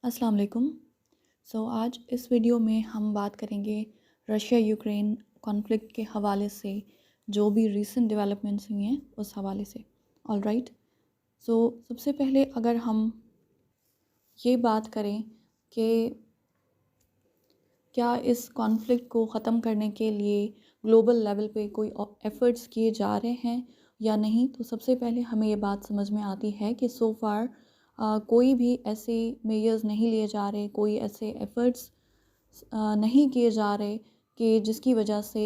अस्सलाम वालेकुम। आज इस वीडियो में हम बात करेंगे रशिया यूक्रेन कॉन्फ्लिक्ट के हवाले से, जो भी रीसेंट डेवलपमेंट्स हुई हैं उस हवाले से। ऑलराइट। सबसे पहले अगर हम ये बात करें कि क्या इस कॉन्फ्लिक्ट को ख़त्म करने के लिए ग्लोबल लेवल पे कोई एफ़र्ट्स किए जा रहे हैं या नहीं, तो सबसे पहले हमें ये बात समझ में आती है कि सो फार कोई भी ऐसे मेजर्स नहीं लिए जा रहे, कोई ऐसे एफ़र्ट्स नहीं किए जा रहे कि जिसकी वजह से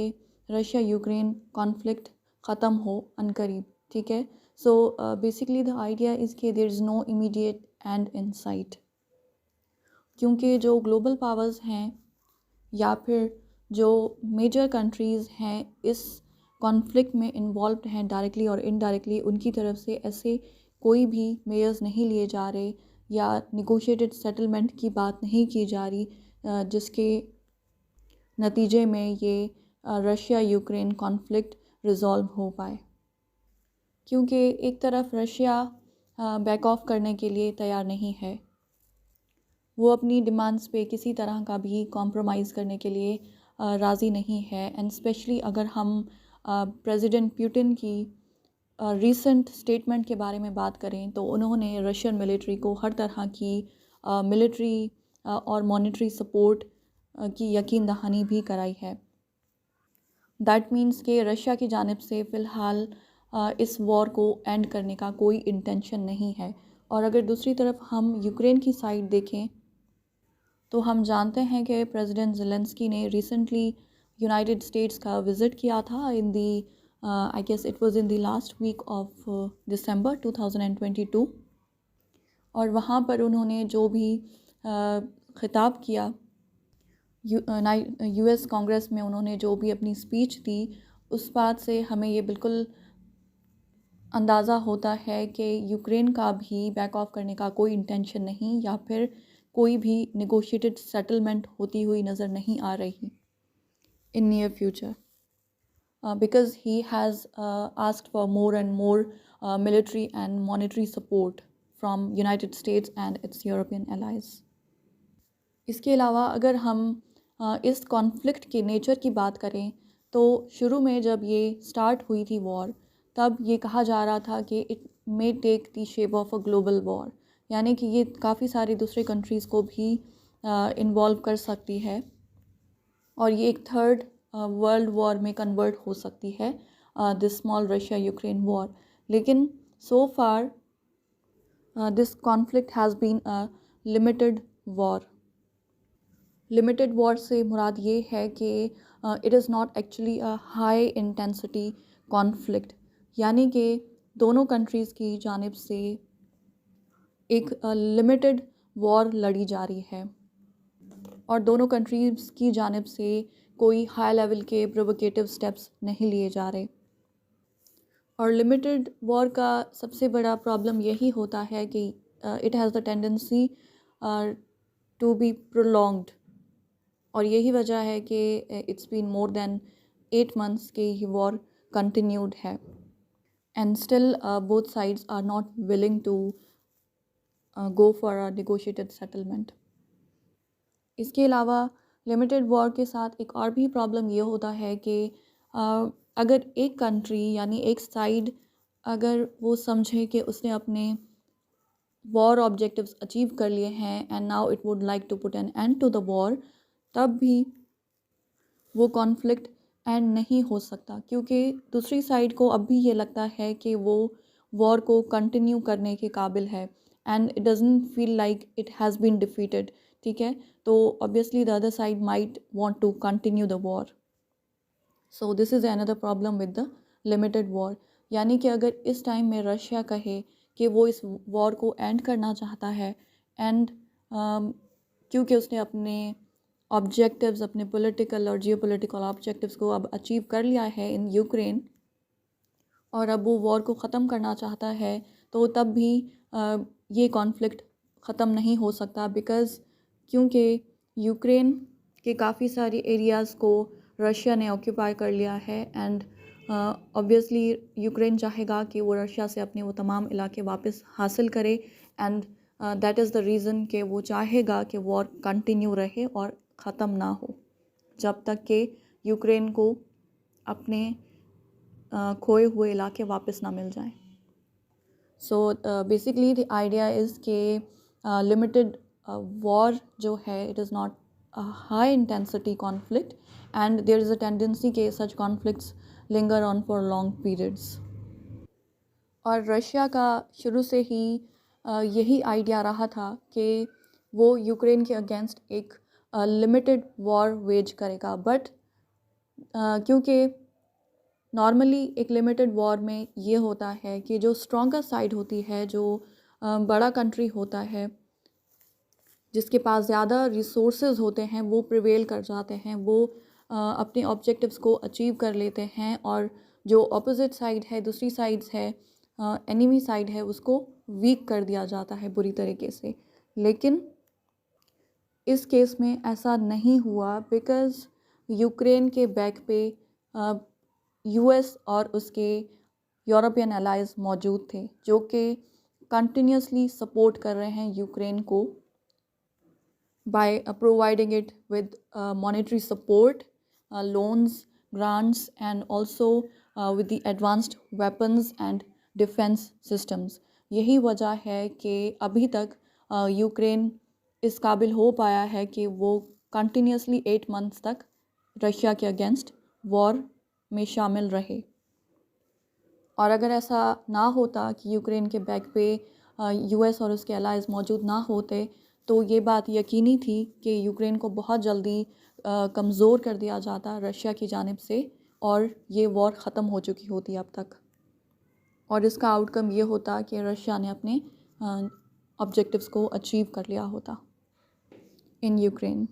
रशिया यूक्रेन कॉन्फ्लिक्ट ख़त्म हो अनकरीब। ठीक है। बेसिकली द आइडिया इज़ कि there is no immediate end in sight, क्योंकि जो ग्लोबल पावर्स हैं या फिर जो मेजर कंट्रीज़ हैं इस कॉन्फ्लिक्ट में इन्वॉल्व्ड हैं डायरेक्टली और इनडायरेक्टली, उनकी तरफ से ऐसे कोई भी मेजर्स नहीं लिए जा रहे या निगोशिएटेड सेटलमेंट की बात नहीं की जा रही जिसके नतीजे में ये रशिया यूक्रेन कॉन्फ्लिक्ट रिज़ॉल्व हो पाए। क्योंकि एक तरफ रशिया बैक ऑफ करने के लिए तैयार नहीं है, वो अपनी डिमांड्स पे किसी तरह का भी कॉम्प्रोमाइज़ करने के लिए राज़ी नहीं है। एंड स्पेशली अगर हम प्रेसिडेंट पुतिन की रीसेंट स्टेटमेंट के बारे में बात करें, तो उन्होंने रशियन मिलिट्री को हर तरह की मिलिट्री और मॉनेटरी सपोर्ट की यकीन दहानी भी कराई है। दैट मीन्स कि रशिया की जानिब से फ़िलहाल इस वॉर को एंड करने का कोई इंटेंशन नहीं है। और अगर दूसरी तरफ हम यूक्रेन की साइड देखें, तो हम जानते हैं कि प्रेसिडेंट ज़ेलेंस्की ने रिसेंटली यूनाइटेड स्टेट्स का विज़िट किया था in the I guess it was in the last week of December 2022। और वहाँ पर उन्होंने जो भी खिताब किया यूएस कांग्रेस में, उन्होंने जो भी अपनी स्पीच दी, उस बात से हमें ये बिल्कुल अंदाज़ा होता है कि यूक्रेन का भी बैक ऑफ करने का कोई इंटेंशन नहीं या फिर कोई भी नेगोशिएटेड सेटलमेंट होती हुई नज़र नहीं आ रही in near future, because he has asked for more and more military and monetary support from United States and its European allies. इसके अलावा अगर हम इस कॉन्फ्लिक्ट के नेचर की बात करें, तो शुरू में जब ये स्टार्ट हुई थी वॉर, तब ये कहा जा रहा था कि it may take the shape of a global war, यानी कि ये काफ़ी सारी दूसरे कंट्रीज़ को भी इन्वॉल्व कर सकती है और ये एक थर्ड वर्ल्ड वॉर में कन्वर्ट हो सकती है, this small Russia Ukraine war. लेकिन so far this conflict has been a limited war. Limited war से मुराद ये है कि it is not actually a high intensity conflict, यानी कि दोनों कंट्रीज़ की जानिब से एक लिमिटेड वॉर लड़ी जा रही है और दोनों कंट्रीज़ की जानिब से कोई हाई लेवल के प्रोवोकेटिव स्टेप्स नहीं लिए जा रहे। और लिमिटेड वॉर का सबसे बड़ा प्रॉब्लम यही होता है कि it has the tendency to be prolonged, और यही वजह है कि it's been more than 8 months के ये वॉर कंटिन्यूड है and still both sides are not willing to go for a negotiated settlement. इसके अलावा लिमिटेड वॉर के साथ एक और भी प्रॉब्लम ये होता है कि अगर एक कंट्री यानी एक साइड अगर वो समझे कि उसने अपने वॉर ऑब्जेक्टिव्स अचीव कर लिए हैं and now it would like to put an end to the war, तब भी वो कॉन्फ्लिक्ट एंड नहीं हो सकता, क्योंकि दूसरी साइड को अब भी ये लगता है कि वो वॉर को कंटिन्यू करने के काबिल है and it doesn't feel like it has been defeated. ठीक है, तो obviously the other side might want to continue the war. So this is another problem with the limited war, यानी कि अगर इस टाइम में रशिया कहे कि वो इस वॉर को एंड करना चाहता है एंड क्योंकि उसने अपने ऑब्जेक्टिव्स, अपने पॉलिटिकल और जियोपॉलिटिकल ऑब्जेक्टिव्स को अब अचीव कर लिया है इन यूक्रेन और अब वो वॉर को ख़त्म करना चाहता है, तो तब भी ये कॉन्फ्लिक्ट ख़त्म नहीं हो सकता, बिकॉज़ क्योंकि यूक्रेन के काफ़ी सारे एरियाज़ को रशिया ने ऑक्यूपाई कर लिया है एंड ऑब्वियसली यूक्रेन चाहेगा कि वो रशिया से अपने वो तमाम इलाके वापस हासिल करे and that is the reason कि वो चाहेगा कि वॉर कंटिन्यू रहे और ख़त्म ना हो जब तक कि यूक्रेन को अपने खोए हुए इलाके वापस ना मिल जाएं. So basically the idea is कि लिमिटेड वॉर जो है it is not a high intensity conflict and there is a tendency कि such conflicts linger on for long periods. और रशिया का शुरू से ही यही आइडिया रहा था कि वो यूक्रेन के अगेंस्ट एक लिमिटेड वॉर वेज करेगा. बट क्योंकि नॉर्मली एक लिमिटेड वॉर में ये होता है कि जो स्ट्रॉन्गर साइड होती है, जो बड़ा कंट्री होता है, जिसके पास ज़्यादा रिसोर्सेज होते हैं, वो प्रिवेल कर जाते हैं, वो अपने ऑब्जेक्टिव्स को अचीव कर लेते हैं. और जो अपोजिट साइड है, दूसरी साइड्स है, एनिमी साइड है, उसको वीक कर दिया जाता है बुरी तरीके से. लेकिन इस केस में ऐसा नहीं हुआ बिकॉज़ यूक्रेन के बैक पे यूएस और उसके यूरोपियन एलाइज मौजूद थे जो कि कंटिन्यूसली सपोर्ट कर रहे हैं यूक्रेन को by providing it with monetary support, loans, grants, and also with the advanced weapons and defense systems. यही वजह है कि अभी तक यूक्रेन इस काबिल हो पाया है कि वो कंटिन्यूसली 8 मंथ्स तक रशिया के अगेंस्ट वॉर में शामिल रहे. और अगर ऐसा ना होता कि यूक्रेन के बैक पे यूएस और उसके अलाइज मौजूद ना होते तो ये बात यकीनी थी कि यूक्रेन को बहुत जल्दी कमज़ोर कर दिया जाता रशिया की जानिब से और ये वॉर ख़त्म हो चुकी होती अब तक. और इसका आउटकम ये होता कि रशिया ने अपने ऑब्जेक्टिव्स को अचीव कर लिया होता in Ukraine.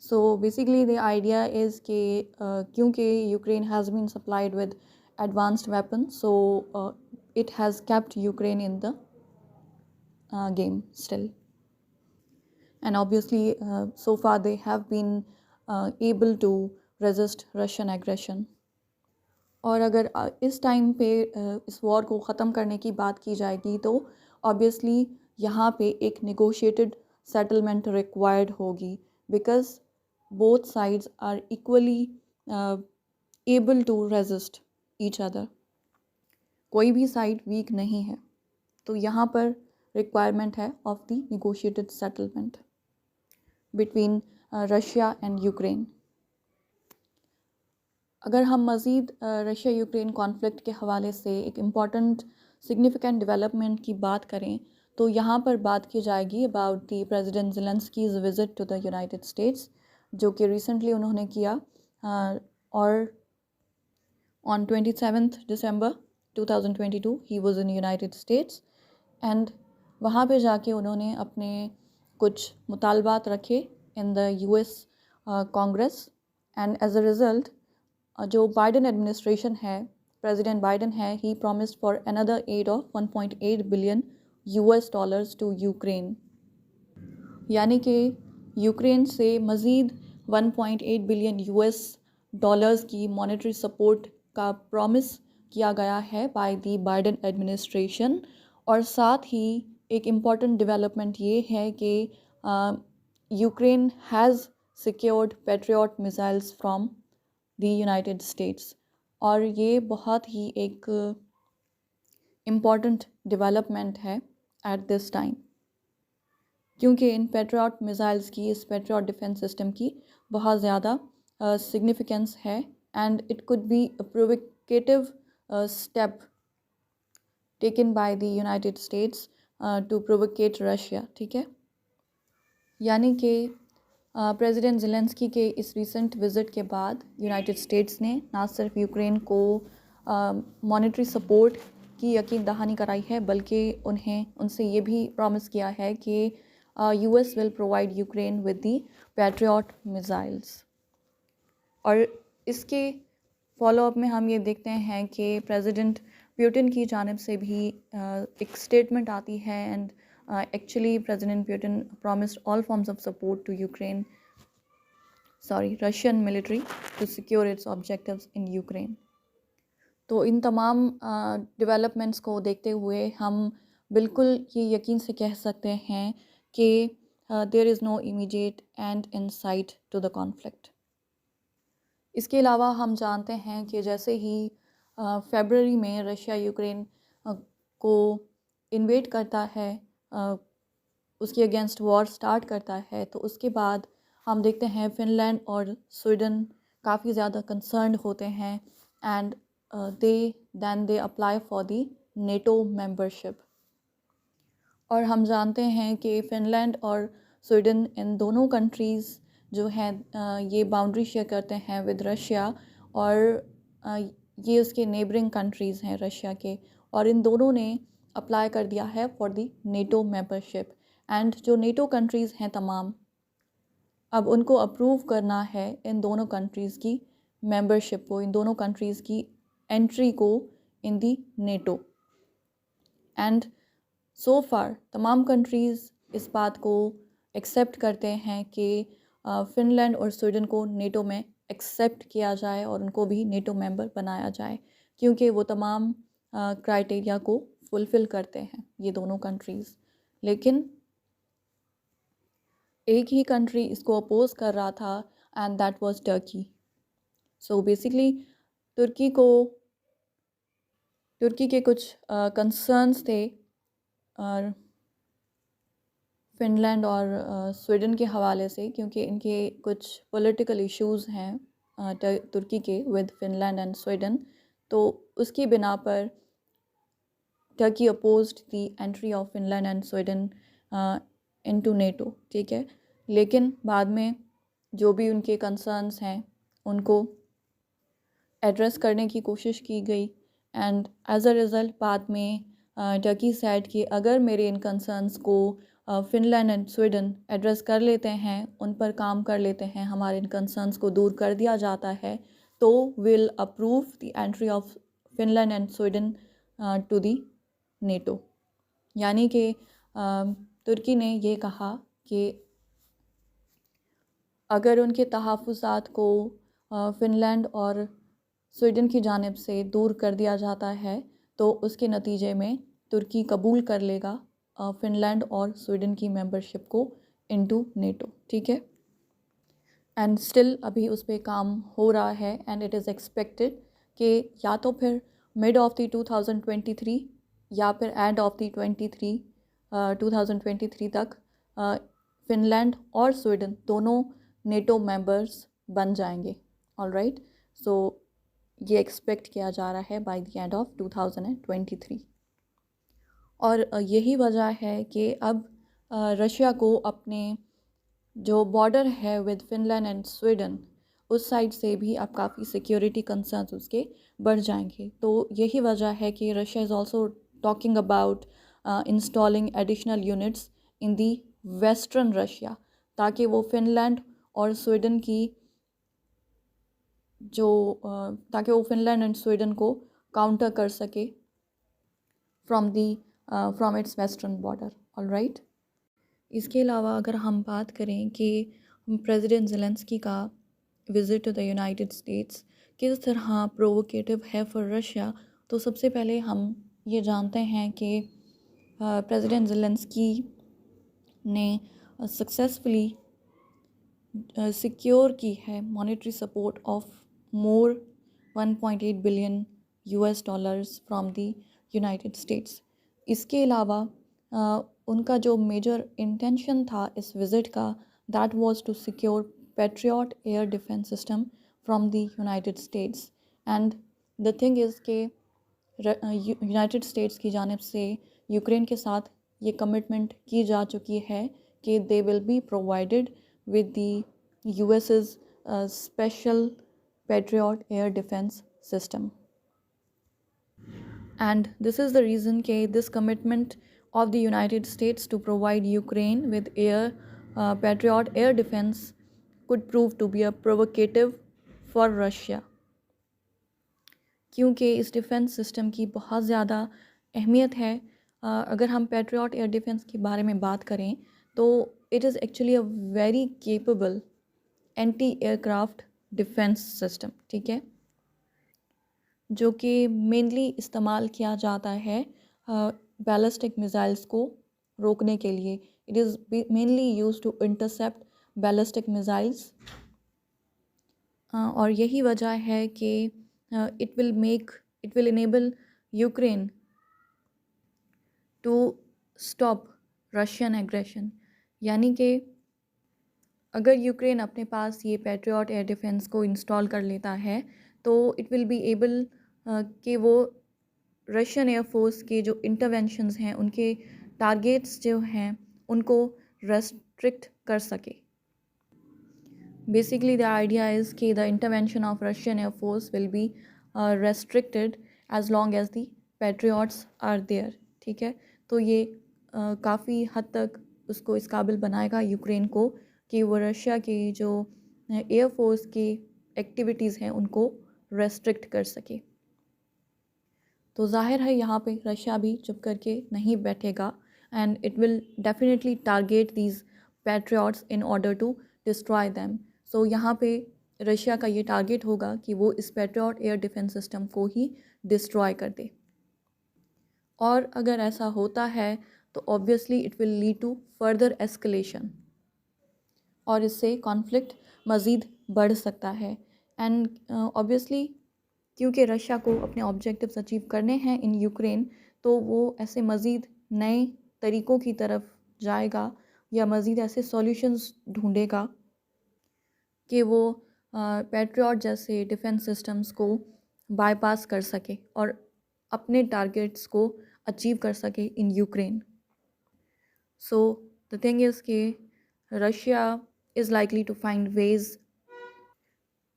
So basically the idea is कि क्योंकि Ukraine has been supplied with advanced weapons, so it has kept Ukraine in the game still. And obviously so far they have been able to resist Russian aggression. और अगर इस time पे इस war को ख़त्म करने की बात की जाएगी तो ऑब्वियसली यहाँ पे एक नेगोशिएटेड सेटलमेंट रिक्वायर्ड होगी because both sides are equally able to resist each other. कोई भी साइड वीक नहीं है. तो यहाँ पर रिक्वायरमेंट है of the negotiated settlement between Russia and Ukraine. अगर हम मज़ीद रशिया यूक्रेन कॉन्फ्लिक्ट के हवाले से एक इम्पॉर्टेंट सिग्निफिकेंट डेवलपमेंट की बात करें तो यहाँ पर बात की जाएगी about the president Zelensky's visit to the United States जो कि रिसेंटली उन्होंने किया. और on 27 December 2022 he was in United States and वहाँ पे जाके उन्होंने अपने कुछ मुतालबात रखे in the US Congress. And as a result Joe Biden administration है, प्रेसिडेंट बाइडन है, he promised for another aid of $1.8 billion to Ukraine. यानी कि यूक्रेन से मज़ीद 1.8 बिलियन डॉलर्स की मॉनेटरी सपोर्ट का प्रॉमिस किया गया है बाय द बाइडन एडमिनिस्ट्रेशन. और साथ ही एक इम्पॉर्टेंट डेवलपमेंट ये है कि Ukraine has secured patriot missiles from the United states. और ये बहुत ही एक इम्पॉर्टेंट डेवलपमेंट है एट दिस टाइम क्योंकि इन पैट्रियट मिसाइल्स की, इस पैट्रियट डिफेंस सिस्टम की बहुत ज़्यादा सिग्निफिकेंस है and it could be a provocative step taken by the United States to provocate Russia. ठीक है, यानी कि प्रेसिडेंट ज़ेलेंस्की के इस रीसेंट विज़िट के बाद यूनाइटेड स्टेट्स ने ना सिर्फ यूक्रेन को मॉनेटरी सपोर्ट की यकीन दहानी कराई है बल्कि उनसे ये भी प्रॉमिस किया है कि US will provide Ukraine with the patriot missiles. और इसके फॉलोअप में हम ये देखते हैं कि प्रेसिडेंट पुतिन की जानिब से भी एक स्टेटमेंट आती है and actually President Putin promised all forms of support to Russian military to secure its objectives in Ukraine. तो इन तमाम डेवलपमेंट्स को देखते हुए हम बिल्कुल ये यकीन से कह सकते हैं कि there is no immediate end in sight to the conflict. इसके अलावा हम जानते हैं कि जैसे ही फरवरी में रशिया यूक्रेन को इन्वेड करता है, उसके अगेंस्ट वॉर स्टार्ट करता है, तो उसके बाद हम देखते हैं फिनलैंड और स्वीडन काफ़ी ज़्यादा कंसर्न्ड होते हैं and they apply for the NATO membership. और हम जानते हैं कि फ़िनलैंड और स्वीडन इन दोनों कंट्रीज़ जो हैं ये बाउंड्री शेयर करते हैं विद रशिया, और ये उसके नेबरिंग कंट्रीज़ हैं रशिया के, और इन दोनों ने अप्लाई कर दिया है for the NATO membership. And जो नेटो कंट्रीज़ हैं तमाम, अब उनको अप्रूव करना है इन दोनों कंट्रीज़ की मेंबरशिप को, इन दोनों कंट्रीज़ की एंट्री को इन दी नेटो। एंड सो फार तमाम कंट्रीज़ इस बात को एक्सेप्ट करते हैं कि फ़िनलैंड और स्वीडन को नेटो में एक्सेप्ट किया जाए और उनको भी नेटो मेंबर बनाया जाए, क्योंकि वो तमाम क्राइटेरिया को फुलफ़िल करते हैं ये दोनों कंट्रीज़। लेकिन एक ही कंट्री इसको अपोज़ कर रहा था and that was Turkey. So basically तुर्की के कुछ कंसर्न्स थे और फ़िनलैंड और स्वीडन के हवाले से, क्योंकि इनके कुछ पॉलिटिकल इश्यूज़ हैं तुर्की के विद फ़िनलैंड एंड स्वीडन। तो उसकी बिना पर Turkey opposed the entry of Finland and Sweden into NATO, ठीक है। लेकिन बाद में जो भी उनके कंसर्न्स हैं उनको एड्रेस करने की कोशिश की गई एंड एज अ रिज़ल्ट बाद में टर्की सेड कि अगर मेरे इन कंसर्न्स को फ़िनलैंड एंड स्वीडन एड्रेस कर लेते हैं, उन पर काम कर लेते हैं, हमारे इन कंसर्न्स को दूर कर दिया जाता है, तो will approve the entry of Finland and Sweden to the NATO. यानी कि तुर्की ने ये कहा कि अगर उनके तहफ़्फ़ुज़ात को फ़िनलैंड और स्वीडन की जानिब से दूर कर दिया जाता है, तो उसके नतीजे में तुर्की कबूल कर लेगा फ़िनलैंड और स्वीडन की मेंबरशिप को इनटू नेटो, ठीक है। एंड स्टिल अभी उस पे काम हो रहा है एंड इट इज़ एक्सपेक्टेड कि या तो फिर मिड ऑफ द 2023 या फिर एंड ऑफ द 2023 तक फ़िनलैंड और स्वीडन दोनों नेटो मेंबर्स बन जाएंगे। ऑलराइट, सो ये एक्सपेक्ट किया जा रहा है बाय द एंड ऑफ 2023। और यही वजह है कि अब रशिया को अपने जो बॉर्डर है विद फ़िनलैंड एंड स्वीडन, उस साइड से भी अब काफ़ी सिक्योरिटी कंसर्न्स उसके बढ़ जाएंगे। तो यही वजह है कि Russia is also talking about installing additional units in the western Russia, ताकि वो फ़िनलैंड और स्वीडन की ताकि वो फ़िनलैंड एंड स्वीडन को काउंटर कर सके from its western border. Alright, इसके अलावा अगर हम बात करें कि प्रेसिडेंट ज़ेलेंस्की का visit to the United States किस तरह प्रोवोकेटिव है फॉर रशिया, तो सबसे पहले हम ये जानते हैं कि प्रेसिडेंट ज़ेलेंस्की ने सक्सेसफुली सिक्योर की है monetary support of more 1.8 billion US dollars from the United states. इसके अलावा उनका जो मेजर इंटेंशन था इस विज़िट का, that was to secure Patriot air defence system from the United States. And the thing is के यूनाइटेड स्टेट्स की जानिब से यूक्रेन के साथ ये कमिटमेंट की जा चुकी है कि they will be provided with the US's special Patriot air defense system. And this is the reason that this commitment of the United States to provide Ukraine with Patriot air defense could prove to be a provocative for Russia, क्योंकि इस defence system की बहुत ज़्यादा अहमियत है। अगर हम patriot air defence के बारे में बात करें तो it is actually a very capable anti-aircraft defense system, ठीक है। जो कि मेनली इस्तेमाल किया जाता है बैलिस्टिक मिसाइल्स को रोकने के लिए। It is mainly used to intercept ballistic missiles. और यही वजह है कि it will enable Ukraine to stop Russian aggression. यानी कि अगर यूक्रेन अपने पास ये पैट्रियट एयर डिफेंस को इंस्टॉल कर लेता है तो इट विल बी एबल कि वो रशियन एयरफोर्स के जो इंटरवेंशंस हैं, उनके टारगेट्स जो हैं, उनको रेस्ट्रिक्ट कर सके। Basically, the idea is कि the intervention of Russian Air Force will be restricted as long as the patriots are there। ठीक है, तो ये काफ़ी हद तक उसको इस काबिल बनाएगा यूक्रेन को कि वो रशिया की जो एयर फोर्स की एक्टिविटीज़ हैं उनको रेस्ट्रिक्ट कर सके। तो जाहिर है यहाँ पे रशिया भी चुप करके नहीं बैठेगा and it will definitely target these patriots in order to destroy them. So यहाँ पे रशिया का ये टारगेट होगा कि वो इस पैट्रियट एयर डिफेंस सिस्टम को ही डिस्ट्रॉय कर दे। और अगर ऐसा होता है तो obviously it will lead to further escalation और इससे कॉन्फ्लिक्ट मज़ीद बढ़ सकता है। एंड ऑब्वियसली क्योंकि रशिया को अपने ऑब्जेक्टिव्स अचीव करने हैं इन यूक्रेन, तो वो ऐसे मज़ीद नए तरीक़ों की तरफ जाएगा या मज़ीद ऐसे सॉल्यूशंस ढूंढेगा कि वो पैट्रियट जैसे डिफेंस सिस्टम्स को बाईपास कर सके और अपने टारगेट्स को अचीव कर सके in Ukraine. So the thing is कि Russia is likely to find ways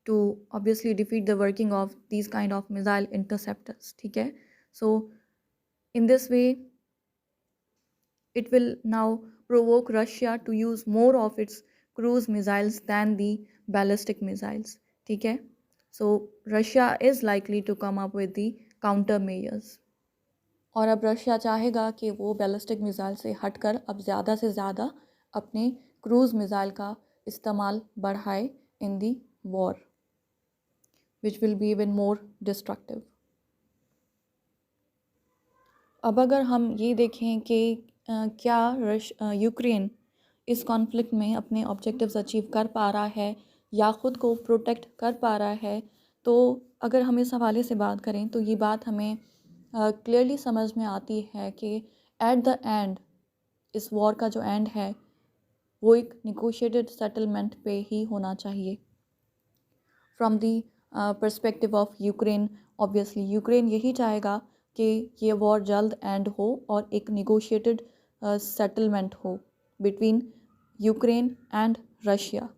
to obviously defeat the working of these kind of missile interceptors। ठीक है, so in this way it will now provoke Russia to use more of its cruise missiles than the ballistic missiles। ठीक है, so Russia is likely to come up with the counter measures। और अब Russia चाहेगा कि वो ballistic missile से हटकर अब ज़्यादा से ज़्यादा अपने क्रूज़ मिसाइल का इस्तेमाल बढ़ाए in the war, which will be even more destructive। अब अगर हम ये देखें कि क्या यूक्रेन इस कॉन्फ्लिक्ट में अपने ऑब्जेक्टिव्स अचीव कर पा रहा है या ख़ुद को प्रोटेक्ट कर पा रहा है, तो अगर हम इस हवाले से बात करें तो ये बात हमें क्लियरली समझ में आती है कि एट द एंड इस वॉर का जो एंड है वो एक निगोशिएटेड सेटलमेंट पे ही होना चाहिए। From the perspective of Ukraine, obviously Ukraine यही चाहेगा कि ये वॉर जल्द एंड हो और एक निगोशिएटेड सेटलमेंट हो बिटवीन यूक्रेन एंड रशिया,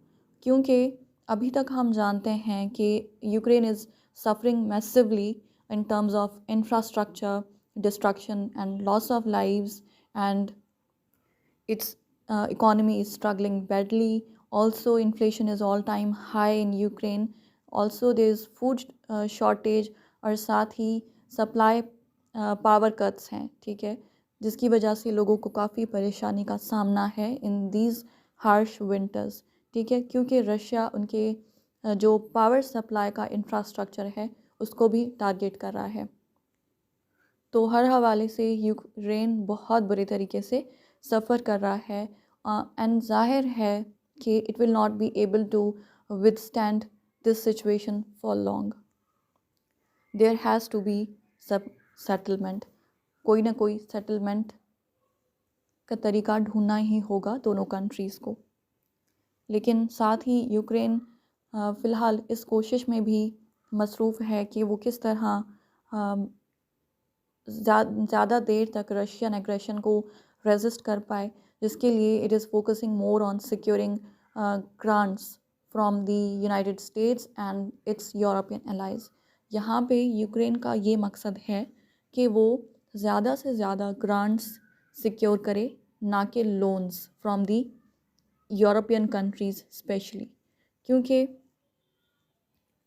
क्योंकि अभी तक हम जानते हैं कि Ukraine is suffering massively in terms of infrastructure destruction and loss of lives and its economy is struggling badly. Also, inflation is all time high in Ukraine. Also, there is food shortage और साथ ही supply power cuts हैं। ठीक है, जिसकी वजह से लोगों को काफ़ी परेशानी का सामना है इन दीज हार्श विंटर्स। ठीक है, क्योंकि रशिया उनके जो पावर सप्लाई का इंफ्रास्ट्रक्चर है उसको भी टारगेट कर रहा है। तो हर हवाले से यूक्रेन बहुत बुरे तरीके से सफ़र कर रहा है एंड जाहिर है कि it will not be able to withstand this situation for long. There has to be some settlement, कोई ना कोई सेटलमेंट का तरीका ढूंढना ही होगा दोनों कंट्रीज़ को। लेकिन साथ ही यूक्रेन फ़िलहाल इस कोशिश में भी मसरूफ़ है कि वो किस तरह ज़्यादा देर तक रशियन एग्रेशन को रेजिस्ट कर पाए, जिसके लिए it is focusing more on securing grants from the United States and it's European allies. यहाँ पे यूक्रेन का ये मकसद है कि वो ज़्यादा से ज़्यादा ग्रांट्स सिक्योर करे, ना कि loans from the European countries specially, क्योंकि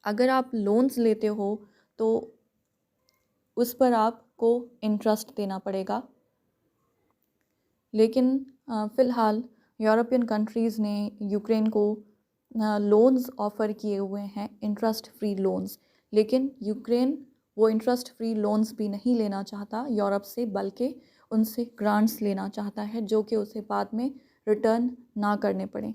अगर आप लोन्स लेते हो तो उस पर आपको इंटरेस्ट देना पड़ेगा। लेकिन फ़िलहाल यूरोपियन कंट्रीज़ ने यूक्रेन को लोन्स ऑफ़र किए हुए हैं, इंटरेस्ट फ्री लोन्स, लेकिन यूक्रेन वो इंटरेस्ट फ्री लोन्स भी नहीं लेना चाहता यूरोप से, बल्कि उनसे ग्रांट्स लेना चाहता है जो कि उसे बाद में रिटर्न ना करने पड़े,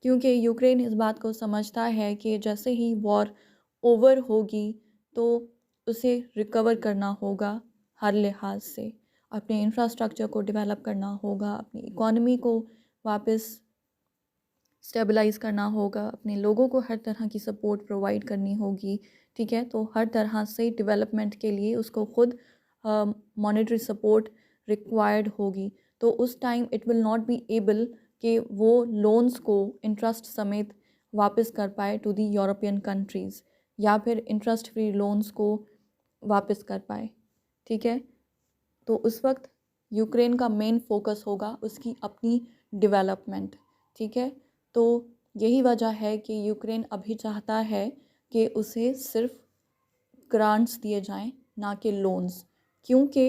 क्योंकि यूक्रेन इस बात को समझता है कि जैसे ही वॉर ओवर होगी तो उसे रिकवर करना होगा हर लिहाज से, अपने इंफ्रास्ट्रक्चर को डेवलप करना होगा, अपनी इकॉनमी को वापस स्टेबलाइज करना होगा, अपने लोगों को हर तरह की सपोर्ट प्रोवाइड करनी होगी, ठीक है। तो हर तरह से डेवलपमेंट के लिए उसको खुद मॉनेटरी सपोर्ट रिक्वायर्ड होगी। तो उस time it will not be able कि वो लोन्स को इंटरेस्ट समेत वापस कर पाए टू दी यूरोपियन कंट्रीज़, या फिर इंटरेस्ट फ्री लोन्स को वापस कर पाए, ठीक है। तो उस वक्त यूक्रेन का मेन फोकस होगा उसकी अपनी डेवलपमेंट, ठीक है। तो यही वजह है कि यूक्रेन अभी चाहता है कि उसे सिर्फ ग्रांट्स दिए जाएं, ना कि लोन्स, क्योंकि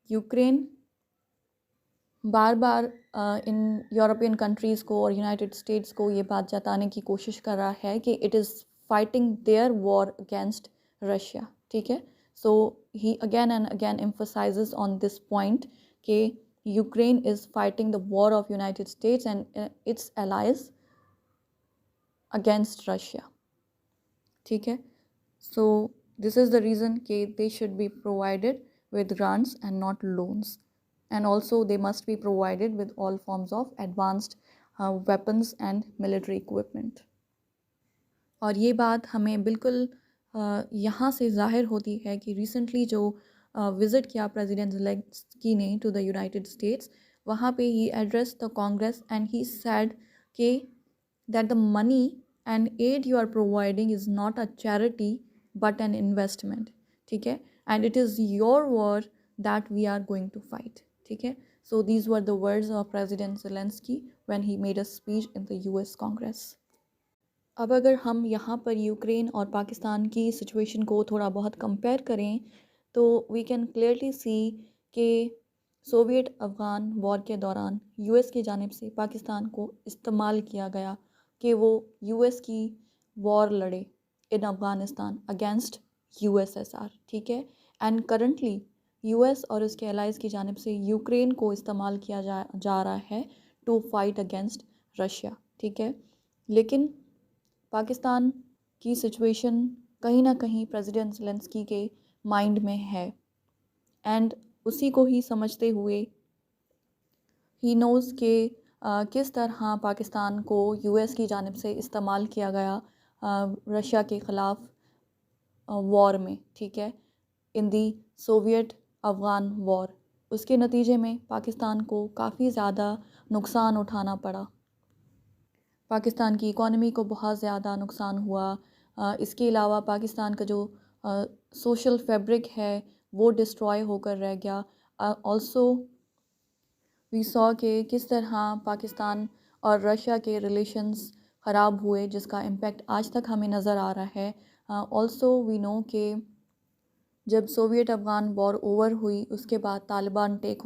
Ukraine bar bar in European countries को और यूनाइटेड स्टेट्स को ये बात जताने की कोशिश कर रहा है कि it is fighting their war against Russia, ठीक है। So he again and again emphasizes on this point कि Ukraine is fighting the war of United States and its allies against Russia, ठीक है। So this is the reason कि they should be provided with grants and not loans, and also they must be provided with all forms of advanced weapons and military equipment। और ये बात हमें बिल्कुल यहाँ से ज़ाहिर होती है कि रिसेंटली जो विज़िट किया प्रेसिडेंट ज़ेलेंस्की ने टू द यूनाइटेड स्टेट्स, वहाँ पे ही address the Congress and he said कि that the money and aid you are providing is not a charity but an investment, ठीक है, and it is your war that we are going to fight, ठीक है। So these were the words of president Zelensky when he made a speech in the US Congress. अब अगर हम यहाँ पर Ukraine और पाकिस्तान की सिचुएशन को थोड़ा बहुत कंपेयर करें तो वी कैन क्लियरली सी कि सोवियत अफ़गान वॉर के दौरान यूएस की जानिब से पाकिस्तान को इस्तेमाल किया गया कि वो यूएस की वॉर लड़े इन अफ़गानिस्तान अगेंस्ट यूएसएसआर, ठीक है। एंड करंटली यूएस और उसके एलाइज़ की जानिब से यूक्रेन को इस्तेमाल किया जा रहा है टू फाइट अगेंस्ट रशिया, ठीक है। लेकिन पाकिस्तान की सिचुएशन कहीं ना कहीं प्रेसिडेंट ज़ेलेंस्की के माइंड में है, एंड उसी को ही समझते हुए ही नोज़ के किस तरह पाकिस्तान को यूएस की जानिब से इस्तेमाल किया गया रशिया के ख़िलाफ़ वॉर में, ठीक है, in the Soviet Afghan war. उसके नतीजे में पाकिस्तान को काफ़ी ज़्यादा नुकसान उठाना पड़ा, पाकिस्तान की इकॉनमी को बहुत ज़्यादा नुकसान हुआ। इसके अलावा पाकिस्तान का जो सोशल फैब्रिक है वो डिस्ट्रॉय होकर रह गया। ऑल्सो वी सॉ कि किस तरह पाकिस्तान और रशिया के रिलेशंस ख़राब हुए, जिसका इम्पेक्ट आज तक हमें नज़र आ रहा है। ऑल्सो वी नो कि जब सोवियत अफ़गान वॉर ओवर हुई उसके बाद तालिबान टेक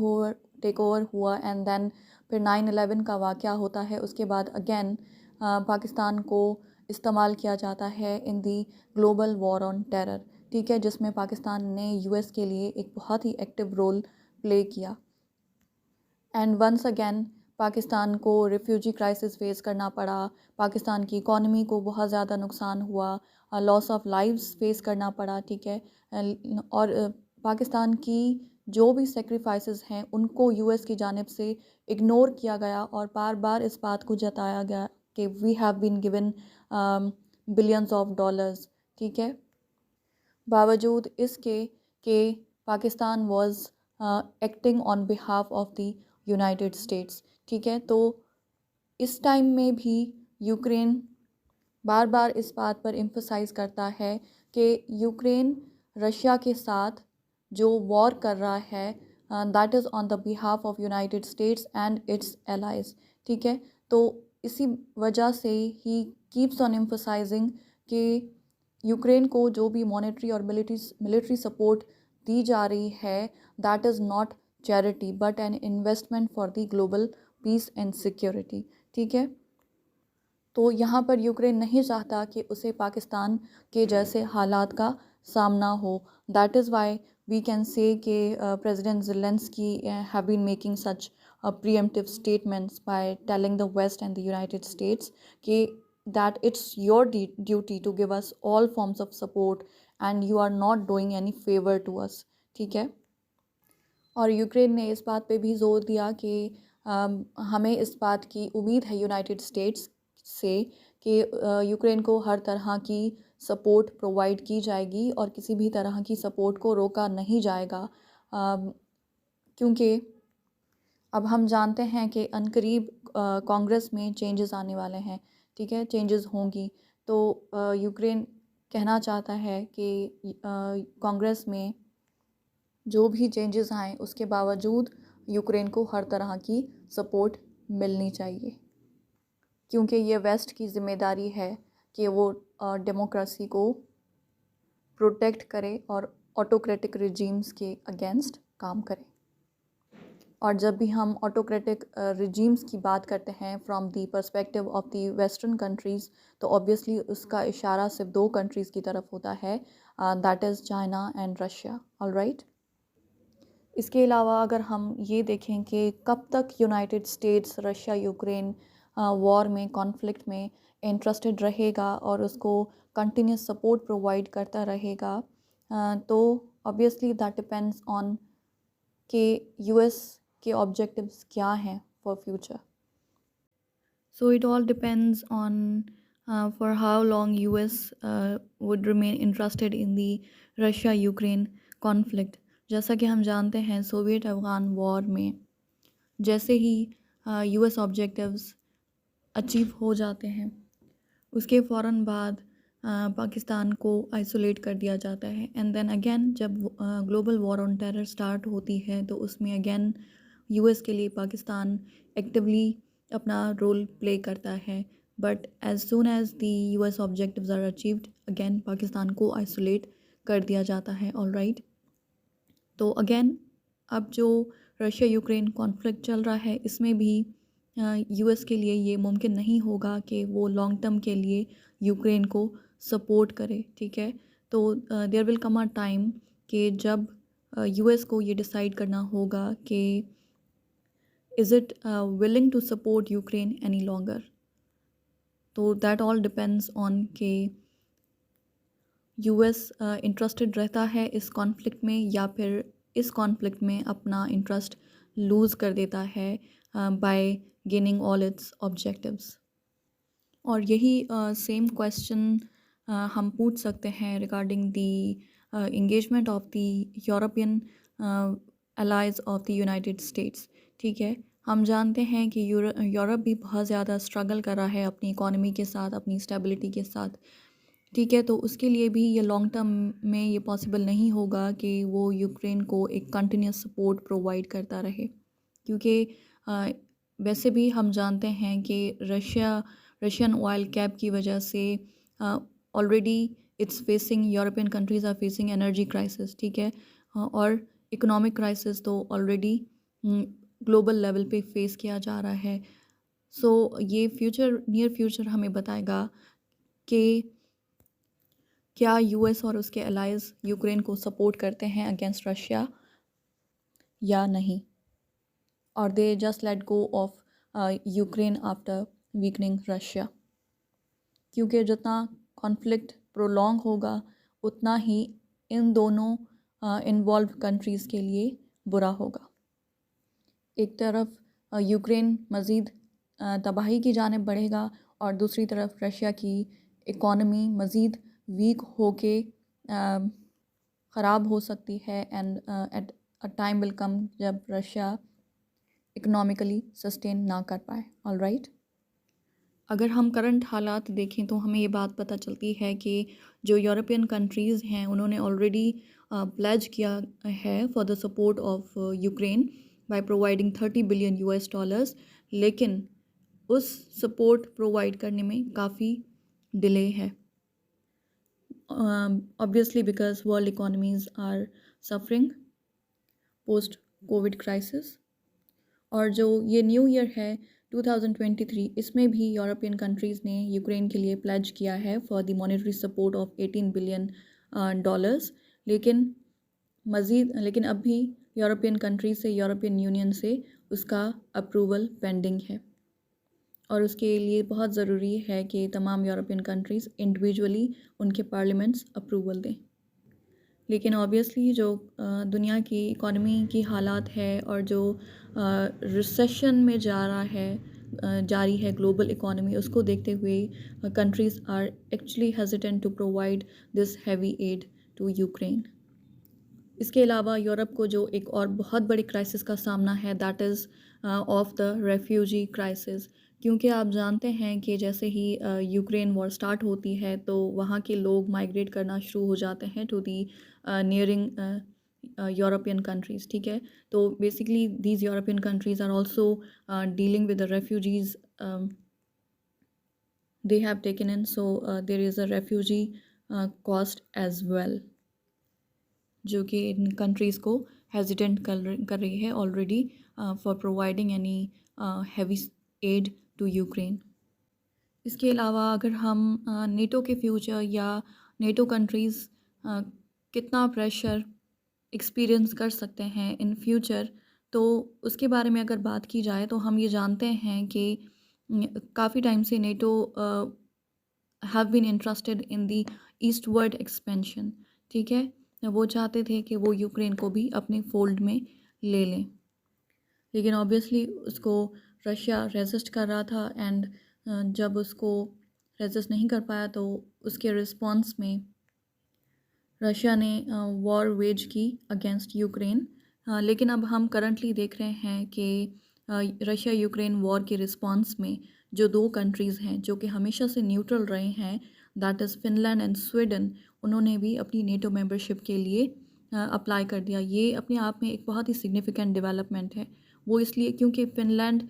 ओवर हुआ एंड देन फिर 9/11 का वाक़या होता है। उसके बाद अगेन पाकिस्तान को इस्तेमाल किया जाता है in the global war on terror, ठीक है, जिसमें पाकिस्तान ने यूएस के लिए एक बहुत ही एक्टिव रोल प्ले किया। एंड वंस अगेन पाकिस्तान को रिफ्यूजी क्राइसिस फेस करना पड़ा, पाकिस्तान की इकॉनमी को बहुत ज़्यादा नुकसान हुआ, लॉस ऑफ लाइव्स फेस करना पड़ा, ठीक है। और पाकिस्तान की जो भी सेक्रीफाइसेस हैं उनको यूएस की जानिब से इग्नोर किया गया और बार बार इस बात को जताया गया कि we have been given billions of dollars, ठीक है। बावजूद इसके कि Pakistan was acting on behalf of the United States, ठीक है। तो इस टाइम में भी यूक्रेन बार बार इस बात पर एम्फसाइज़ करता है कि यूक्रेन रशिया के साथ जो वॉर कर रहा है that is on the behalf of United States and it's allies, ठीक है। तो इसी वजह से ही कीप्स ऑन एम्फसाइजिंग कि यूक्रेन को जो भी मॉनेटरी और मिलिट्री सपोर्ट दी जा रही है that is not charity but an investment for the global piece and security, ठीक है। तो यहाँ पर यूक्रेन नहीं चाहता कि उसे पाकिस्तान के जैसे हालात का सामना हो. That is why we can say कि president Zelensky have been making such preemptive statements by telling the West and the United States कि that it's your duty to give us all forms of support and you are not doing any favor to us. ठीक है. और Ukraine ने इस बात पे भी ज़ोर दिया कि हमें इस बात की उम्मीद है यूनाइटेड स्टेट्स से कि यूक्रेन को हर तरह की सपोर्ट प्रोवाइड की जाएगी और किसी भी तरह की सपोर्ट को रोका नहीं जाएगा, क्योंकि अब हम जानते हैं कि अनकरीब कांग्रेस में चेंजेस आने वाले हैं. ठीक है, चेंजेस होंगी. तो यूक्रेन कहना चाहता है कि कांग्रेस में जो भी चेंजेस आए उसके बावजूद यूक्रेन को हर तरह की सपोर्ट मिलनी चाहिए, क्योंकि ये वेस्ट की ज़िम्मेदारी है कि वो डेमोक्रेसी को प्रोटेक्ट करे और ऑटोक्रेटिक रिजीम्स के अगेंस्ट काम करे. और जब भी हम ऑटोक्रेटिक रिजीम्स की बात करते हैं from the perspective of the western countries, तो ऑब्वियसली उसका इशारा सिर्फ 2 कंट्रीज़ की तरफ होता है, that is China and Russia. Alright. इसके अलावा अगर हम ये देखें कि कब तक United states Russia Ukraine war में, कॉन्फ्लिक्ट में इंटरेस्टेड रहेगा और उसको कंटिन्यूस सपोर्ट प्रोवाइड करता रहेगा, तो ऑब्वियसली दैट डिपेंड्स ऑन कि यूएस के ऑब्जेक्टिव्स क्या हैं for future. So it all depends on for how long US would remain interested in the Russia Ukraine conflict. जैसा कि हम जानते हैं सोवियत अफगान वॉर में जैसे ही यूएस ऑब्जेक्टिव्स अचीव हो जाते हैं, उसके फ़ौरन बाद पाकिस्तान को आइसोलेट कर दिया जाता है. एंड देन अगेन जब global war on terror start होती है तो उसमें अगेन यूएस के लिए पाकिस्तान एक्टिवली अपना रोल प्ले करता है. But as soon as the US objectives are achieved, again Pakistan को आइसोलेट कर दिया जाता है. ऑलराइट. तो अगेन अब जो रशिया यूक्रेन कॉन्फ्लिक्ट चल रहा है, इसमें भी यूएस के लिए ये मुमकिन नहीं होगा कि वो लॉन्ग टर्म के लिए यूक्रेन को सपोर्ट करे. ठीक है. तो there will come a time कि जब यूएस को ये डिसाइड करना होगा कि is it willing to support Ukraine any longer. तो दैट ऑल डिपेंड्स ऑन के यूएस इंटरेस्टेड रहता है इस कॉन्फ्लिक्ट में या फिर इस कॉन्फ्लिक्ट में अपना इंटरेस्ट लूज़ कर देता है bye gaining all it's objectives. और यही सेम क्वेश्चन हम पूछ सकते हैं regarding the engagement of the European allies of the United States. ठीक है. हम जानते हैं कि यूरोप भी बहुत ज़्यादा स्ट्रगल कर रहा है अपनी इकोनॉमी के साथ, अपनी स्टेबिलिटी के साथ. ठीक है. तो उसके लिए भी ये लॉन्ग टर्म में ये पॉसिबल नहीं होगा कि वो यूक्रेन को एक कंटिन्यूस सपोर्ट प्रोवाइड करता रहे, क्योंकि वैसे भी हम जानते हैं कि रशियन ऑयल कैप की वजह से already it's facing, European countries are facing energy crisis. ठीक है. और इकोनॉमिक क्राइसिस तो ऑलरेडी ग्लोबल लेवल पे फेस किया जा रहा है. सो ये नियर फ्यूचर हमें बताएगा कि क्या यूएस और उसके अलाइज यूक्रेन को सपोर्ट करते हैं अगेंस्ट रशिया या नहीं, और they just let go of Ukraine after weakening Russia. क्योंकि जितना कॉन्फ्लिक्ट प्रोलॉन्ग होगा उतना ही इन दोनों इन्वॉल्व कंट्रीज़ के लिए बुरा होगा. एक तरफ यूक्रेन मज़ीद तबाही की जानिब बढ़ेगा और दूसरी तरफ रशिया की इकॉनमी मज़ीद वीक होके ख़राब हो सकती है. And at a time will come जब रशिया इकोनॉमिकली सस्टेन ना कर पाए. ऑलराइट. अगर हम करंट हालात देखें तो हमें ये बात पता चलती है कि जो यूरोपियन कंट्रीज़ हैं उन्होंने ऑलरेडी प्लेज किया है for the support of Ukraine by providing $30 billion, लेकिन उस सपोर्ट प्रोवाइड करने में काफ़ी डिले है. Obviously because world economies are suffering post Covid crisis. और जो ये न्यू ईयर है 2023 इसमें भी यूरोपियन कंट्रीज़ ने यूक्रेन के लिए प्लेज किया है for the monetary support of 18 billion dollars. लेकिन अब भी यूरोपियन कंट्रीज से, यूरोपियन यूनियन से उसका अप्रूवल पेंडिंग है, और उसके लिए बहुत ज़रूरी है कि तमाम यूरोपियन कंट्रीज़ इंडिविजुअली उनके पार्लियामेंट्स अप्रूवल दें। लेकिन ऑब्वियसली जो दुनिया की इकॉनमी की हालात है और जो रिसेशन में जारी है ग्लोबल इकॉनमी, उसको देखते हुए countries are actually hesitant to provide this heavy aid to Ukraine. इसके अलावा यूरोप को जो एक और बहुत बड़ी क्राइसिस का सामना है, that is of the refugee crisis. क्योंकि आप जानते हैं कि जैसे ही यूक्रेन वॉर स्टार्ट होती है तो वहाँ के लोग माइग्रेट करना शुरू हो जाते हैं to the nearing European countries, ठीक है। तो basically these European countries are also dealing with the refugees they have taken in, so there is a refugee cost as well, जो कि इन कंट्रीज़ को हेजिटेंट कर रही है already for providing any heavy aid to Ukraine. इसके अलावा अगर हम नेटो के फ्यूचर या नेटो कंट्रीज़ कितना प्रेशर एक्सपीरियंस कर सकते हैं इन फ्यूचर, तो उसके बारे में अगर बात की जाए तो हम ये जानते हैं कि काफ़ी टाइम से NATO have been interested in the eastward expansion, ठीक है। वो चाहते थे कि वो यूक्रेन को भी अपने फोल्ड में ले लें, लेकिन ऑब्वियसली उसको रशिया रेजिस्ट कर रहा था, एंड जब उसको रेजिस्ट नहीं कर पाया तो उसके रिस्पॉन्स में रशिया ने वॉर वेज की अगेंस्ट यूक्रेन। लेकिन अब हम करंटली देख रहे हैं कि रशिया यूक्रेन वॉर के रिस्पॉन्स में जो दो कंट्रीज़ हैं जो कि हमेशा से न्यूट्रल रहे हैं, that is Finland and Sweden, उन्होंने भी अपनी नेटो मेंबरशिप के लिए अप्लाई कर दिया। ये अपने आप में एक बहुत ही सिग्निफिकेंट डेवलपमेंट है। वो इसलिए क्योंकि फ़िनलैंड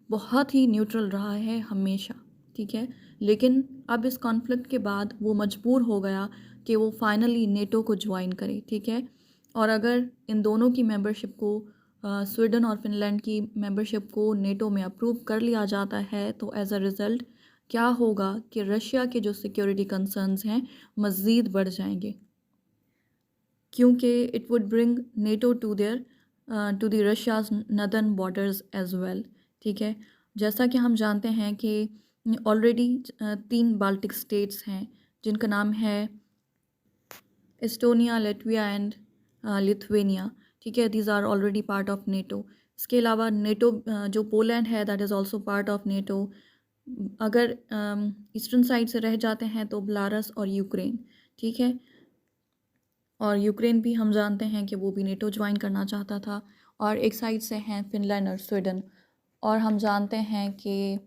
बहुत ही न्यूट्रल रहा है हमेशा, ठीक है। लेकिन अब इस कॉन्फ्लिक्ट के बाद वो मजबूर हो गया कि वो फाइनली नेटो को ज्वाइन करे, ठीक है। और अगर इन दोनों की मेंबरशिप को स्वीडन और फिनलैंड की मेंबरशिप को नेटो में अप्रूव कर लिया जाता है तो एज अ रिज़ल्ट क्या होगा कि रशिया के जो सिक्योरिटी कंसर्न्स हैं मज़ीद बढ़ जाएंगे, क्योंकि it would bring NATO to to the Russia's northern borders as well, ठीक है। जैसा कि हम जानते हैं कि ऑलरेडी 3 बाल्टिक स्टेट्स हैं जिनका नाम है एस्टोनिया, लैटविया एंड लिथुआनिया, ठीक है। These are already part of NATO. इसके अलावा नेटो जो पोलैंड है that is also part of NATO. अगर ईस्टर्न साइड से रह जाते हैं तो बेलारूस और यूक्रेन, ठीक है। और यूक्रेन भी हम जानते हैं कि वो भी नेटो ज्वाइन करना चाहता था। और एक साइड से हैं फिनलैंड और स्वीडन, और हम जानते हैं कि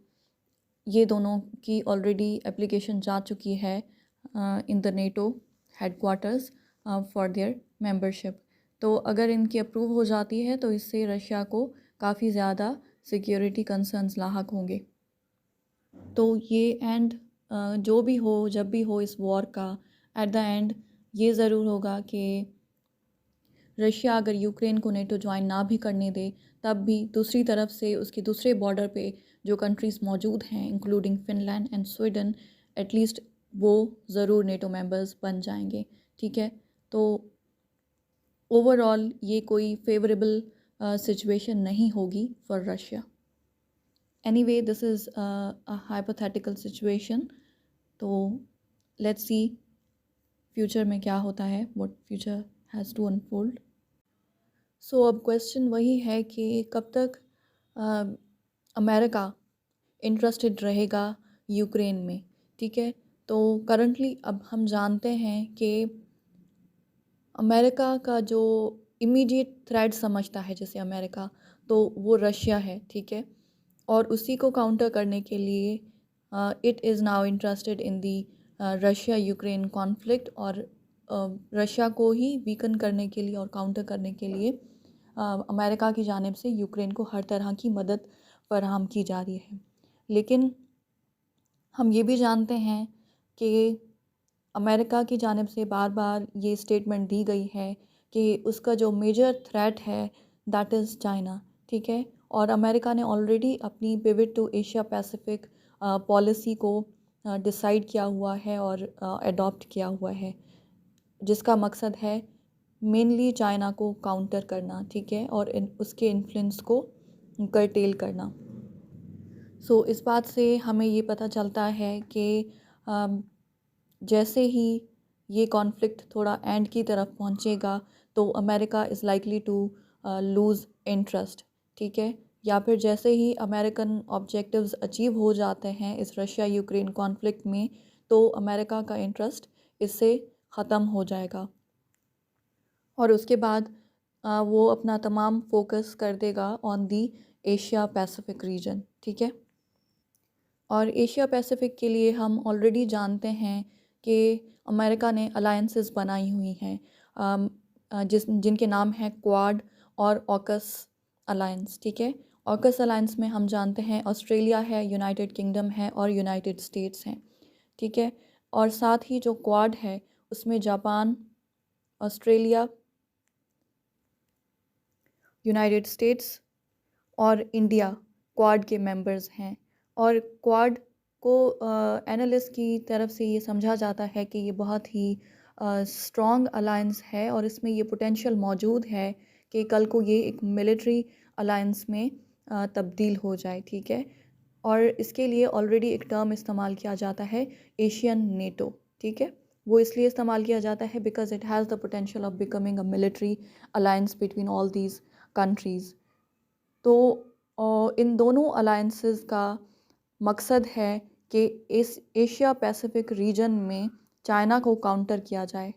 ये दोनों की ऑलरेडी एप्लीकेशन जा चुकी है in the NATO headquarters for their membership. तो अगर इनकी अप्रूव हो जाती है तो इससे रशिया को काफ़ी ज़्यादा सिक्योरिटी कंसर्न्स लाहक होंगे। तो ये एंड जो भी हो, जब भी हो इस वॉर का, एट द एंड ये ज़रूर होगा कि रशिया अगर यूक्रेन को नेटो ज्वाइन ना भी करने दे, तब भी दूसरी तरफ से उसके दूसरे बॉर्डर पे जो कंट्रीज़ मौजूद हैं including Finland and Sweden, at least वो ज़रूर नेटो मेंबर्स बन जाएंगे, ठीक है। तो ओवरऑल ये कोई फेवरेबल सिचुएशन नहीं होगी for Russia. Anyway, this is a hypothetical situation, तो लेट्स सी फ्यूचर में क्या होता है, what future has to unfold. So अब क्वेश्चन वही है कि कब तक अमेरिका इंटरेस्टेड रहेगा यूक्रेन में, ठीक है। तो करंटली अब हम जानते हैं कि अमेरिका का जो इमीडिएट थ्रेट समझता है जैसे अमेरिका, तो वो रशिया है, ठीक है। और उसी को काउंटर करने के लिए it is now interested in the Russia Ukraine conflict, और रशिया को ही वीकन करने के लिए और काउंटर करने के लिए अमेरिका की जानिब से यूक्रेन को हर तरह की मदद फराहम की जा रही है। लेकिन हम ये भी जानते हैं कि अमेरिका की जानिब से बार बार ये स्टेटमेंट दी गई है कि उसका जो मेजर थ्रेट है दैट इज़ चाइना, ठीक है। और अमेरिका ने ऑलरेडी अपनी pivot to Asia Pacific policy को डिसाइड किया हुआ है और अडॉप्ट किया हुआ है, जिसका मकसद है मेनली चाइना को काउंटर करना, ठीक है, और उसके इन्फ्लुएंस को कर्टेल करना। सो इस बात से हमें ये पता चलता है कि जैसे ही ये कॉन्फ्लिक्ट थोड़ा एंड की तरफ पहुंचेगा तो America is likely to lose interest, ठीक है, या फिर जैसे ही अमेरिकन ऑब्जेक्टिव्स अचीव हो जाते हैं इस रशिया यूक्रेन कॉन्फ्लिक्ट में, तो अमेरिका का इंटरेस्ट इससे ख़त्म हो जाएगा और उसके बाद वो अपना तमाम फोकस कर देगा on the Asia Pacific region, ठीक है। और एशिया पैसिफिक के लिए हम ऑलरेडी जानते हैं कि अमेरिका ने अलायंसेस बनाई हुई हैं, जिनके नाम हैं क्वाड और ऑकस अलायंस, ठीक है। ऑकस अलायंस में हम जानते हैं ऑस्ट्रेलिया है, यूनाइटेड किंगडम है और यूनाइटेड स्टेट्स हैं, ठीक है। और साथ ही जो क्वाड है उसमें जापान, ऑस्ट्रेलिया, यूनाइटेड स्टेट्स और इंडिया क्वाड के मेंबर्स हैं। और क्वाड को एनालिस्ट की तरफ से ये समझा जाता है कि ये बहुत ही स्ट्रॉन्ग अलायंस है और इसमें ये पोटेंशियल मौजूद है कि कल को ये एक मिलिट्री अलायंस में तब्दील हो जाए, ठीक है। और इसके लिए ऑलरेडी एक टर्म इस्तेमाल किया जाता है एशियन नेटो, ठीक है। वो इसलिए इस्तेमाल किया जाता है because it has the potential of becoming a military alliance between all these countries. तो इन दोनों अलायंसेस का मकसद है कि इस एशिया पैसिफिक रीजन में चाइना को काउंटर किया जाए,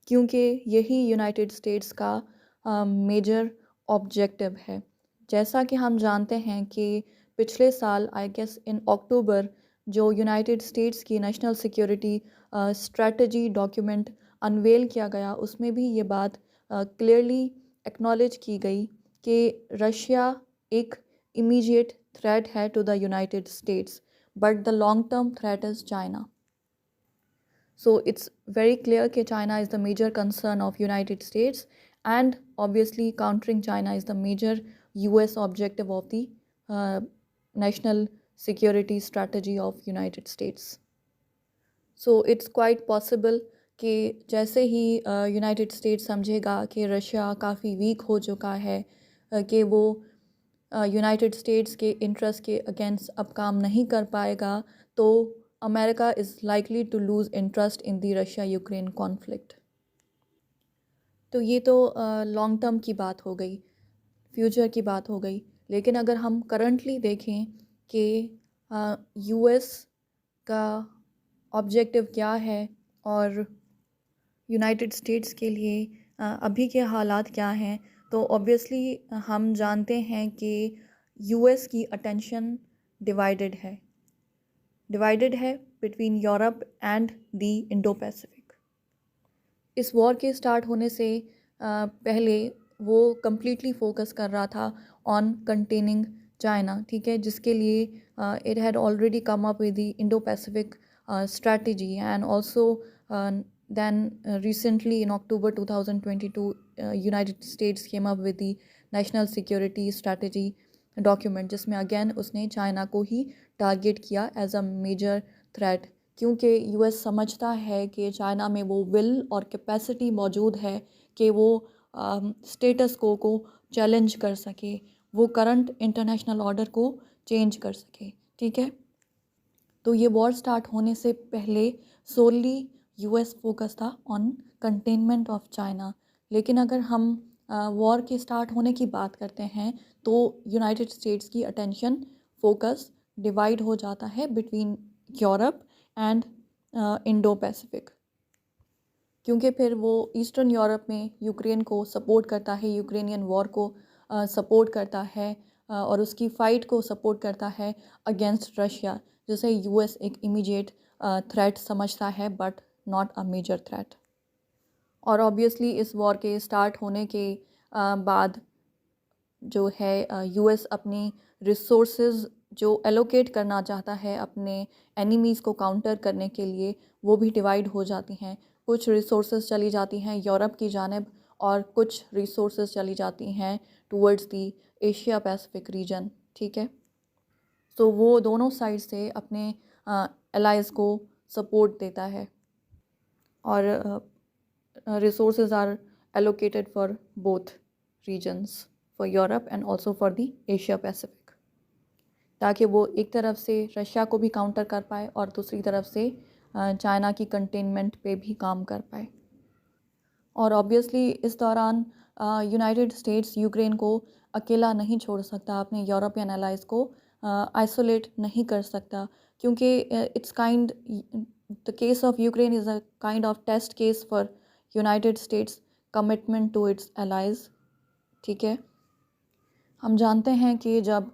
क्योंकि यही यूनाइटेड स्टेट्स का मेजर ऑब्जेक्टिव है। जैसा कि हम जानते हैं कि पिछले साल आई गेस इन अक्टूबर जो यूनाइटेड स्टेट्स की national security strategy document unveil किया गया, उसमें भी ये बात क्लियरली एक्नॉलेज की गई कि रशिया एक इमीडिएट थ्रेट है to the United States, but the long term threat is China. So it's very clear that China is the major concern of United States, and obviously countering China is the major US objective of the national security strategy of United States. So it's quite possible कि जैसे ही United states समझेगा कि Russia काफ़ी week हो चुका है, कि वो यूनाइटेड स्टेट्स के इंटरेस्ट के अगेंस्ट अब काम नहीं कर पाएगा, तो America is likely to lose interest in the Russia Ukraine conflict. तो ये तो लॉन्ग टर्म की बात हो गई, फ्यूचर की बात हो गई. लेकिन अगर हम करंटली देखें कि यूएस का ऑब्जेक्टिव क्या है और यूनाइटेड स्टेट्स के लिए अभी के हालात क्या हैं, तो ऑब्वियसली हम जानते हैं कि यूएस की अटेंशन डिवाइडेड है between Europe and the Indo Pacific. इस वॉर के स्टार्ट होने से पहले वो कम्प्लीटली फोकस कर रहा था ऑन कंटेनिंग चाइना, ठीक है, जिसके लिए it had already come up with the Indo Pacific strategy, and also then recently in October 2022 United States came up with the national security strategy document, जिसमें again उसने China को ही target किया as a major threat, क्योंकि US समझता है कि China में वो विल और कैपेसिटी मौजूद है कि वो स्टेटस को चैलेंज कर सके, वो करंट इंटरनेशनल ऑर्डर को चेंज कर सके, ठीक है. तो ये वॉर स्टार्ट होने से पहले सोली यूएस फोकस था ऑन कंटेनमेंट ऑफ चाइना. लेकिन अगर हम वॉर के स्टार्ट होने की बात करते हैं तो यूनाइटेड स्टेट्स की अटेंशन फोकस डिवाइड हो जाता है between Europe and Indo Pacific, क्योंकि फिर वो ईस्टर्न यूरोप में यूक्रेन को सपोर्ट करता है, यूक्रेनियन वॉर को सपोर्ट करता है और उसकी फ़ाइट को सपोर्ट करता है अगेंस्ट रशिया, जिसे यूएस एक इमीडिएट थ्रेट समझता है but not a major threat. और ऑब्वियसली इस वॉर के स्टार्ट होने के बाद जो है यूएस अपनी रिसोर्सेज जो एलोकेट करना चाहता है अपने एनिमीज़ को काउंटर करने के लिए, वो भी डिवाइड हो जाती हैं. कुछ रिसोर्सेज चली जाती हैं यूरोप की जानिब और कुछ रिसोर्सेज चली जाती हैं towards the Asia Pacific region, ठीक है। तो वो दोनों साइड से अपने एलाइज को सपोर्ट देता है और resources are allocated for both regions, for Europe and also for the Asia Pacific, ताकि वो एक तरफ से रशिया को भी काउंटर कर पाए और दूसरी तरफ से चाइना की कंटेनमेंट पे भी काम कर पाए। और ऑब्वियसली इस दौरान यूनाइटेड स्टेट्स यूक्रेन को अकेला नहीं छोड़ सकता, अपने यूरोपियन एलाइज को आइसोलेट नहीं कर सकता, क्योंकि it's kind the case of Ukraine is a kind of test case for United States commitment to its allies, ठीक है। हम जानते हैं कि जब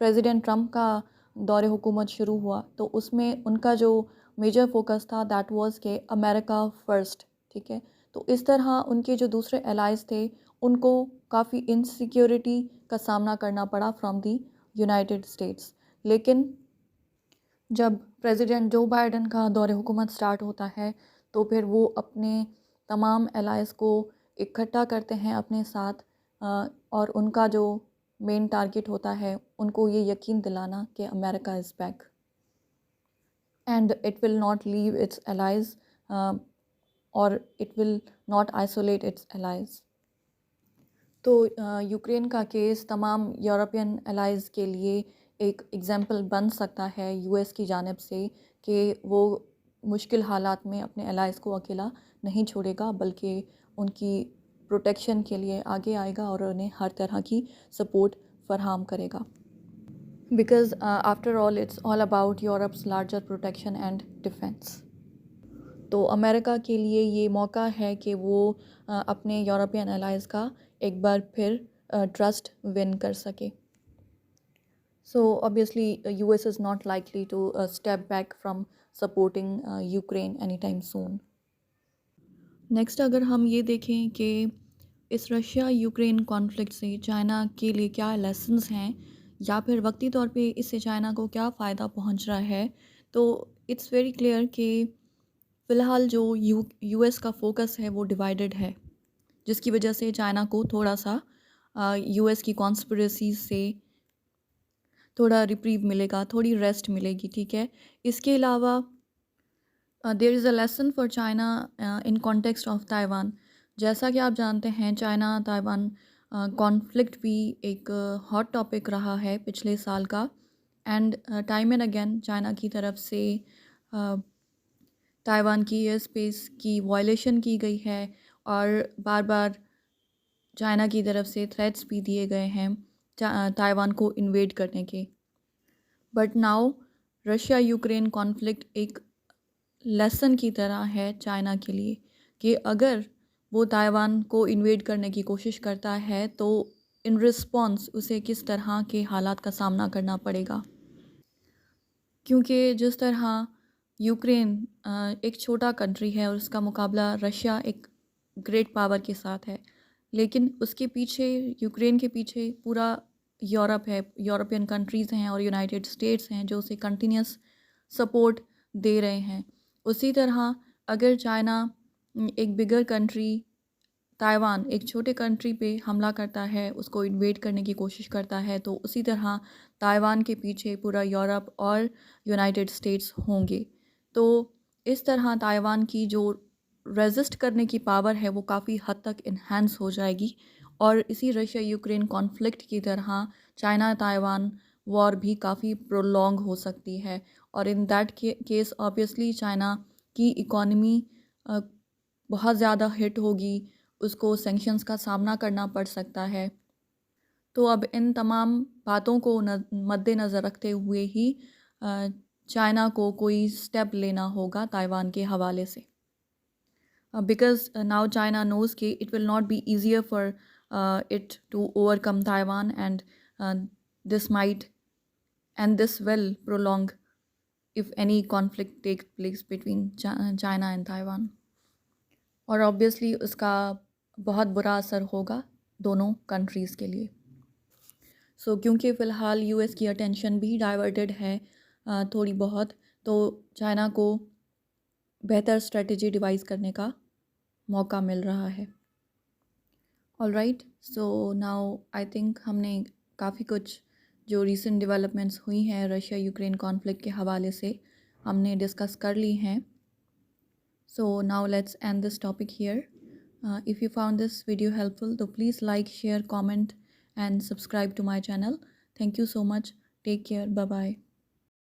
प्रेसिडेंट ट्रम्प का दौरे हुकूमत शुरू हुआ तो उसमें उनका जो मेजर फोकस था दैट वाज के अमेरिका फ़र्स्ट, ठीक है। तो इस तरह उनके जो दूसरे एलाइज थे उनको काफ़ी इनसिक्योरिटी का सामना करना पड़ा फ्रॉम दी यूनाइटेड स्टेट्स। लेकिन जब प्रेसिडेंट जो बाइडेन का दौरे हुकूमत स्टार्ट होता है तो फिर वो अपने तमाम एलाइज को इकट्ठा करते हैं अपने साथ, और उनका जो मेन टारगेट होता है उनको ये यकीन दिलाना कि America is back and it will not leave its allies और it will not isolate its allies. तो यूक्रेन का केस तमाम यूरोपियन एलाइज के लिए एक एग्जाम्पल बन सकता है यूएस की जानिब से कि वो मुश्किल हालात में अपने एलाइज को अकेला नहीं छोड़ेगा, बल्कि उनकी प्रोटेक्शन के लिए आगे आएगा और उन्हें हर तरह की सपोर्ट फराहम करेगा। Because after all it's all about Europe's larger protection and defence. तो अमेरिका के लिए ये मौका है कि वो अपने यूरोपियन एलाइज का एक बार फिर ट्रस्ट विन कर सके। So obviously US is not likely to step back from supporting Ukraine anytime soon. Next अगर हम ये देखें कि इस रशिया यूक्रेन कॉन्फ्लिक्ट से चाइना के लिए क्या लेसन्स हैं या फिर वक्ती तौर पे इससे चाइना को क्या फ़ायदा पहुंच रहा है, तो इट्स वेरी क्लियर कि फ़िलहाल जो यूएस का फोकस है वो डिवाइडेड है, जिसकी वजह से चाइना को थोड़ा सा यूएस की कॉन्स्पिरेसी से थोड़ा रिप्रीव मिलेगा, थोड़ी रेस्ट मिलेगी, ठीक है। इसके अलावा there is a lesson for China in context of Taiwan. जैसा कि आप जानते हैं चाइना ताइवान कॉन्फ्लिक्ट भी एक हॉट टॉपिक रहा है पिछले साल का, and time and again China की तरफ से ताइवान की एयर स्पेस की वायलेशन की गई है और बार बार चाइना की तरफ से थ्रेट्स भी दिए गए हैं ताइवान को इन्वेड करने के। But now Russia Ukraine conflict एक लेसन की तरह है चाइना के लिए कि अगर वो ताइवान को इन्वेड करने की कोशिश करता है तो इन रिस्पॉन्स उसे किस तरह के हालात का सामना करना पड़ेगा। क्योंकि जिस तरह यूक्रेन एक छोटा कंट्री है और उसका मुकाबला रशिया एक ग्रेट पावर के साथ है, लेकिन उसके पीछे यूक्रेन के पीछे पूरा यूरोप है, यूरोपियन कंट्रीज़ हैं और यूनाइटेड स्टेट्स हैं जो उसे कंटिन्यूस सपोर्ट दे रहे हैं। उसी तरह अगर चाइना एक बिगर कंट्री ताइवान एक छोटे कंट्री पे हमला करता है, उसको इन्वेड करने की कोशिश करता है, तो उसी तरह ताइवान के पीछे पूरा यूरोप और यूनाइटेड स्टेट्स होंगे। तो इस तरह ताइवान की जो रेजिस्ट करने की पावर है वो काफ़ी हद तक इन्हांस हो जाएगी और इसी रशिया यूक्रेन कॉन्फ्लिक्ट की तरह चाइना ताइवान वॉर भी काफ़ी प्रोलॉन्ग हो सकती है और in that case obviously China की इकॉनमी बहुत ज़्यादा हिट होगी, उसको सैंक्शंस का सामना करना पड़ सकता है। तो अब इन तमाम बातों को मद्देनज़र रखते हुए ही चाइना को कोई स्टेप लेना होगा ताइवान के हवाले से, बिकॉज नाउ चाइना नोज़ कि it will not be easier for it to overcome Taiwan and this might and this will prolong if any conflict takes place between China and Taiwan, और obviously उसका बहुत बुरा असर होगा दोनों countries के लिए। क्योंकि फ़िलहाल यूएस की अटेंशन भी डाइवर्टेड है थोड़ी बहुत, तो चाइना को बेहतर स्ट्रेटजी डिवाइस करने का मौका मिल रहा है। Alright, so now I think हमने काफ़ी कुछ जो रीसेंट डेवलपमेंट्स हुई हैं रशिया यूक्रेन कॉन्फ्लिक्ट के हवाले से हमने डिस्कस कर ली हैं। So now let's end this topic here. If you found this video helpful, so please like, share, comment, and subscribe to my channel. Thank you so much. Take care. Bye bye.